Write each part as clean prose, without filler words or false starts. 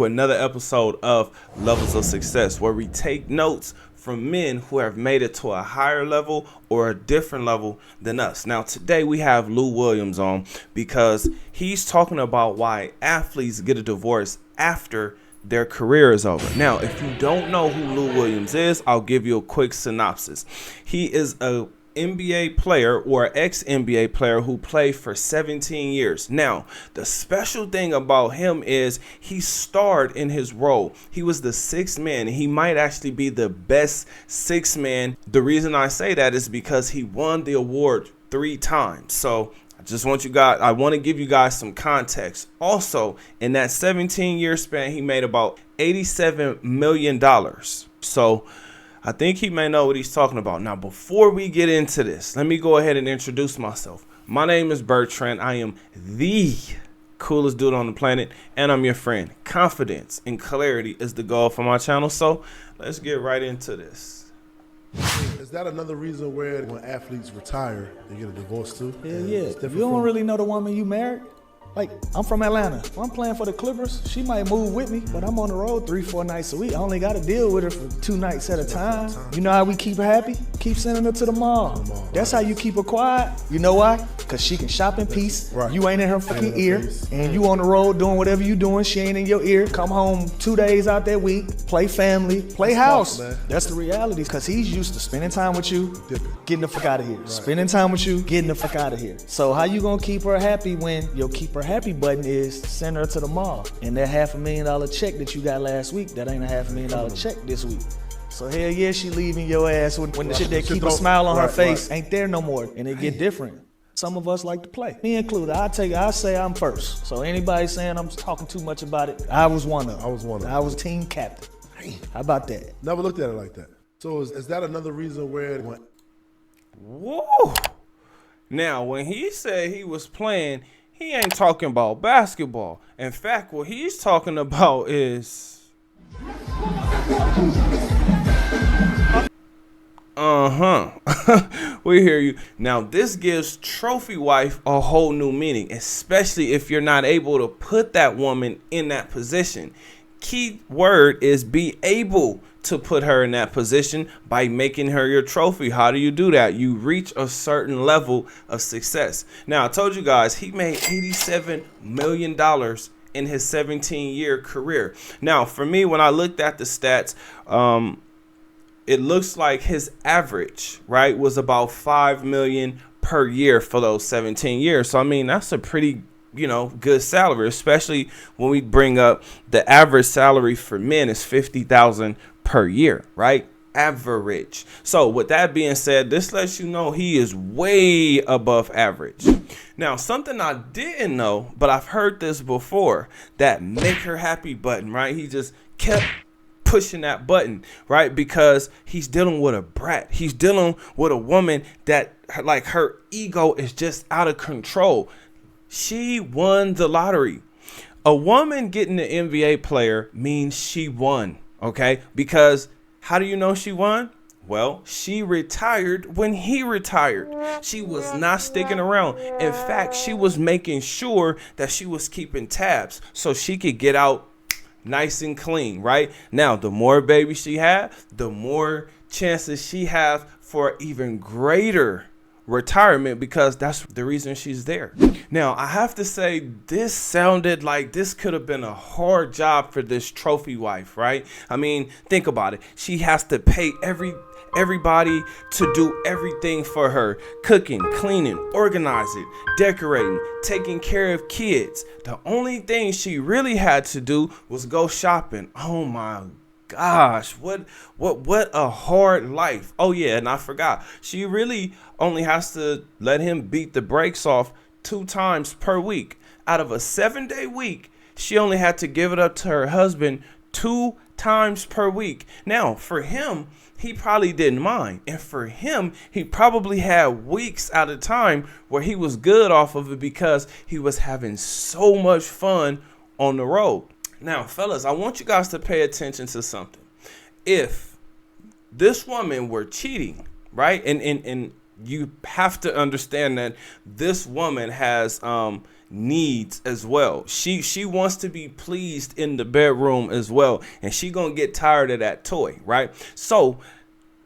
to another episode of Levels of Success, where we take notes from men who have made it to a higher level or a different level than us. Now, today we have Lou Williams on because he's talking about why athletes get a divorce after their career is over. Now, if you don't know who Lou Williams is, I'll give you a quick synopsis. He is a NBA player or ex-NBA player who played for 17 years. Now, the special thing about him is he starred in his role. He was the sixth man. He might actually be the best sixth man. The reason I say that is because he won the award 3 times. So I want to give you guys some context. Also, in that 17-year span, he made about $87 million. So I think he may know what he's talking about. Now, before we get into this, let me go ahead and introduce myself. My name is Bertrand. I am the coolest dude on the planet, and I'm your friend. Confidence and clarity is the goal for my channel. So let's get right into this. Is that another reason where when athletes retire, they get a divorce too? Yeah. You don't really know the woman you married? Like, I'm from Atlanta. If I'm playing for the Clippers, she might move with me, but I'm on the road 3-4 nights a week. I only got to deal with her for 2 nights at a time. You know how we keep her happy? Keep sending her to the mall. That's how you keep her quiet. You know why? Because she can shop in peace. Right. You ain't in her fucking ear. And you on the road doing whatever you doing. She ain't in your ear. Come home 2 days out that week. Play family. Play house. That's the reality. Because he's used to spending time with you, getting the fuck out of here. Right. Spending time with you, getting the fuck out of here. So how you gonna keep her happy when your keep her happy button is send her to the mall? And that $500,000 check that you got last week, that ain't a $500,000 check this week. So hell yeah, she leaving your ass when the shit that keep a smile on her face ain't there no more, and it get different. Some of us like to play, me included. I say I'm first. So anybody saying I'm talking too much about it, I was one of them. I was team captain. How about that? Never looked at it like that. So is that another reason where? Whoa! Now, when he said he was playing, he ain't talking about basketball. In fact, what he's talking about is we hear you. Now, this gives trophy wife a whole new meaning, especially if you're not able to put that woman in that position. Key word is be able to put her in that position by making her your trophy. How do you do that? You reach a certain level of success. Now, I told you guys he made $87 million in his 17-year career. Now, for me, when I looked at the stats, it looks like his average, right, was about $5 million per year for those 17 years. So, I mean, that's a pretty good salary, especially when we bring up the average salary for men is $50,000 per year, right? Average. So with that being said, this lets you know he is way above average. Now, something I didn't know, but I've heard this before, that make her happy button, right? He just kept pushing that button, right? Because he's dealing with a brat. He's dealing with a woman that, like, her ego is just out of control. She won the lottery. A woman getting an NBA player means she won, okay? Because how do you know she won? Well, she retired when he retired. She was not sticking around. In fact, she was making sure that she was keeping tabs so she could get out nice and clean, right? Now, the more babies she had, the more chances she has for even greater retirement, because that's the reason she's there. Now, I have to say, this sounded like this could have been a hard job for this trophy wife, right? I mean, think about it. She has to pay everybody to do everything for her: cooking, cleaning, organizing, decorating, taking care of kids. The only thing she really had to do was go shopping. Oh my gosh, what a hard life. Oh yeah, and I forgot, she really only has to let him beat the brakes off 2 times per week. Out of a 7-day week, she only had to give it up to her husband 2 times per week. Now, for him, he probably didn't mind. And for him, he probably had weeks at a time where he was good off of it because he was having so much fun on the road. Now, fellas, I want you guys to pay attention to something. If this woman were cheating, right, and you have to understand that this woman has needs as well. She wants to be pleased in the bedroom as well, and she gonna get tired of that toy, right? So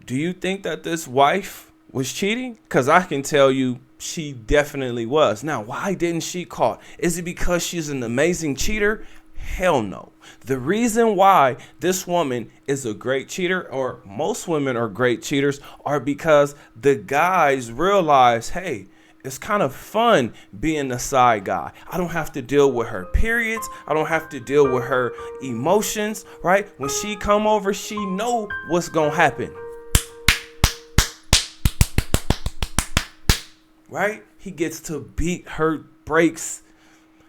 do you think that this wife was cheating? Because I can tell you she definitely was. Now, why didn't she caught? Is it because she's an amazing cheater? Hell no. The reason why this woman is a great cheater, or most women are great cheaters, are because the guys realize, hey, it's kind of fun being the side guy. I don't have to deal with her periods. I don't have to deal with her emotions, right? When she come over, she know what's gonna happen. Right? He gets to beat her brakes.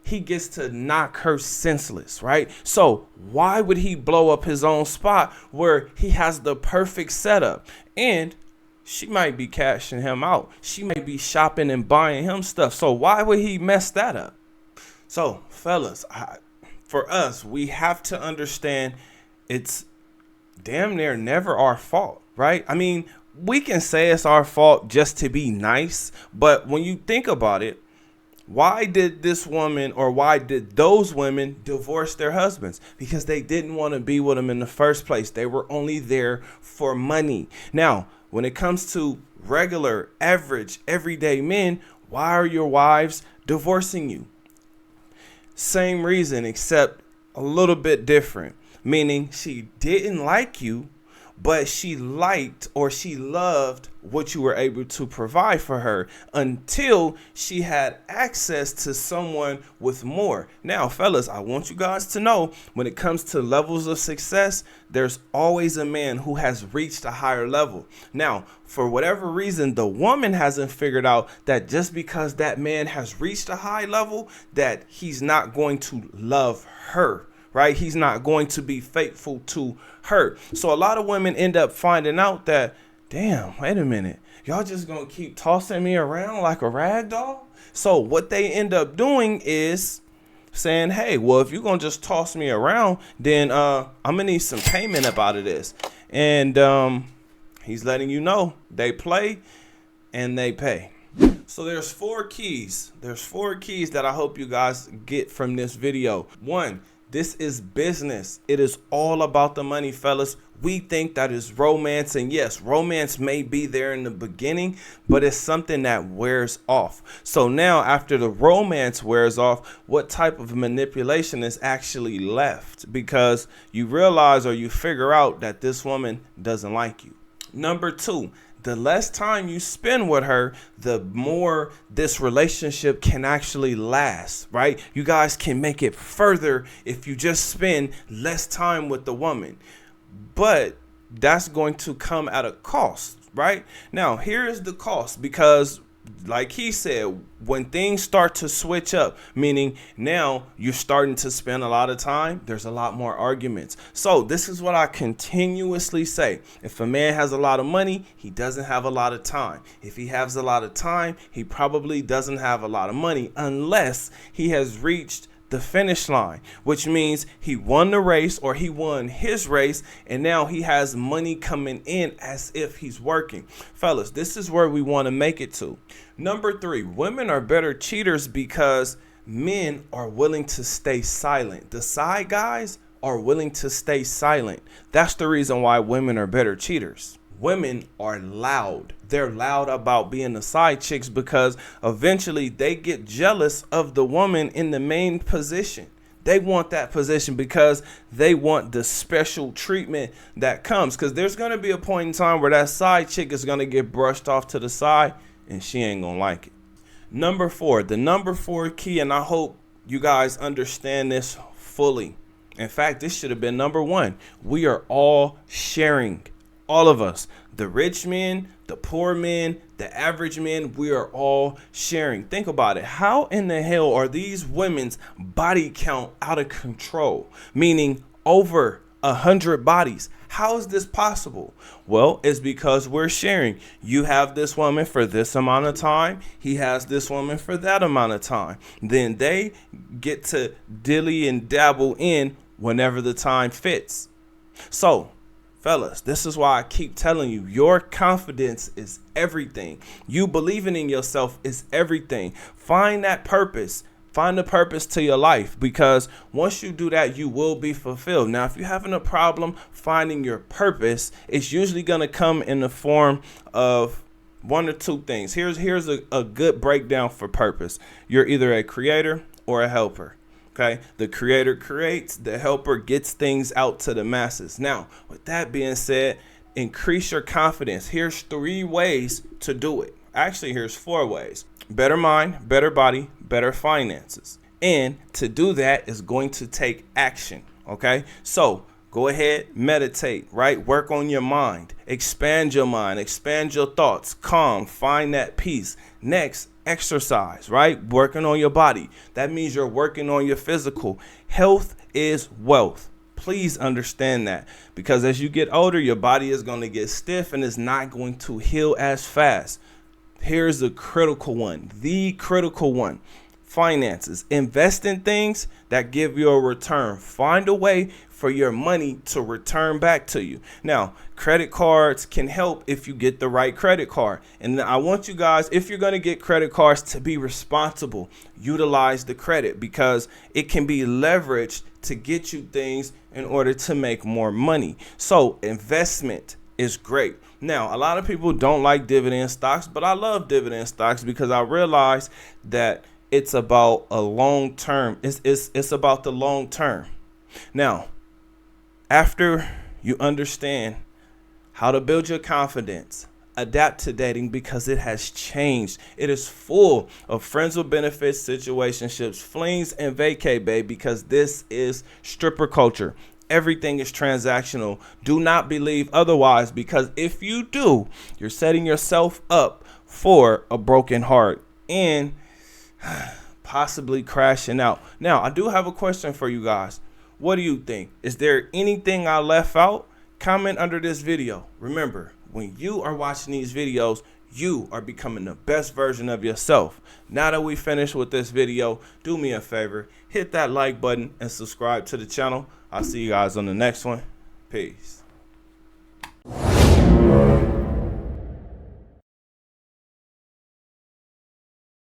He gets to knock her senseless, right? So why would he blow up his own spot where he has the perfect setup? And she might be cashing him out. She might be shopping and buying him stuff. So why would he mess that up? So fellas, for us, we have to understand it's damn near never our fault, right? I mean, we can say it's our fault just to be nice, but when you think about it, why did this woman, or why did those women divorce their husbands? Because they didn't want to be with them in the first place. They were only there for money. Now, when it comes to regular, average, everyday men, why are your wives divorcing you? Same reason, except a little bit different. Meaning she didn't like you, but she liked, or she loved, what you were able to provide for her until she had access to someone with more. Now, fellas, I want you guys to know, when it comes to levels of success, there's always a man who has reached a higher level. Now, for whatever reason, the woman hasn't figured out that just because that man has reached a high level, that he's not going to love her. Right? He's not going to be faithful to her. So a lot of women end up finding out that, damn, wait a minute, y'all just gonna keep tossing me around like a rag doll? So what they end up doing is saying, hey, well, if you're gonna just toss me around, then I'm gonna need some payment up out of this. And he's letting you know they play and they pay. So there's 4 keys. There's 4 keys that I hope you guys get from this video. 1, this is business. It is all about the money, fellas. We think that is romance, and yes, romance may be there in the beginning, but it's something that wears off. So now, after the romance wears off, what type of manipulation is actually left? Because you realize, or you figure out, that this woman doesn't like you. Number 2, the less time you spend with her, the more this relationship can actually last, right? You guys can make it further if you just spend less time with the woman. But that's going to come at a cost, right? Now, here is the cost, because like he said, when things start to switch up, meaning now you're starting to spend a lot of time, there's a lot more arguments. So this is what I continuously say. If a man has a lot of money, he doesn't have a lot of time. If he has a lot of time, he probably doesn't have a lot of money, unless he has reached the finish line, which means he won the race, or he won his race, and now he has money coming in as if he's working. Fellas, this is where we want to make it to. Number 3, women are better cheaters because men are willing to stay silent. The side guys are willing to stay silent. That's the reason why women are better cheaters. Women are loud. They're loud about being the side chicks because eventually they get jealous of the woman in the main position. They want that position because they want the special treatment that comes. Because there's going to be a point in time where that side chick is going to get brushed off to the side and she ain't going to like it. Number 4, the number 4 key, and I hope you guys understand this fully. In fact, this should have been number 1. We are all sharing. All of us, the rich men, the poor men, the average men, we are all sharing. Think about it. How in the hell are these women's body count out of control? Meaning over 100 bodies. How is this possible? Well, it's because we're sharing. You have this woman for this amount of time. He has this woman for that amount of time. Then they get to dilly and dabble in whenever the time fits. So, Fellas, this is why I keep telling you, your confidence is everything. You believing in yourself is everything. Find that purpose. Find the purpose to your life, because once you do that, you will be fulfilled. Now, if you're having a problem finding your purpose, it's usually going to come in the form of one or two things. Here's a good breakdown for purpose. You're either a creator or a helper. Okay, the creator creates, the helper gets things out to the masses. Now, with that being said, increase your confidence. Here's 3 ways to do it. Actually, here's 4 ways. Better mind, better body, better finances. And to do that is going to take action. Okay, so go ahead, meditate, right? Work on your mind, expand your thoughts, calm, find that peace. Next, exercise, right? Working on your body. That means you're working on your physical. Health is wealth. Please understand that, because as you get older, your body is going to get stiff and it's not going to heal as fast. Here's the critical one, finances. Invest in things that give you a return. Find a way for your money to return back to you. Now, credit cards can help if you get the right credit card. And I want you guys, if you're going to get credit cards, to be responsible. Utilize the credit, because it can be leveraged to get you things in order to make more money. So investment is great. Now, a lot of people don't like dividend stocks, but I love dividend stocks because I realize that it's about a long term. It's about the long term. Now, after you understand how to build your confidence, adapt to dating, because it has changed. It is full of friends with benefits, situationships, flings, and vacay, babe, because this is stripper culture. Everything is transactional. Do not believe otherwise, because if you do, you're setting yourself up for a broken heart and possibly crashing out. Now, I do have a question for you guys. What do you think? Is there anything I left out? Comment under this video. Remember, when you are watching these videos, you are becoming the best version of yourself. Now that we finished with this video, do me a favor, hit that like button and subscribe to the channel. I'll see you guys on the next one. Peace.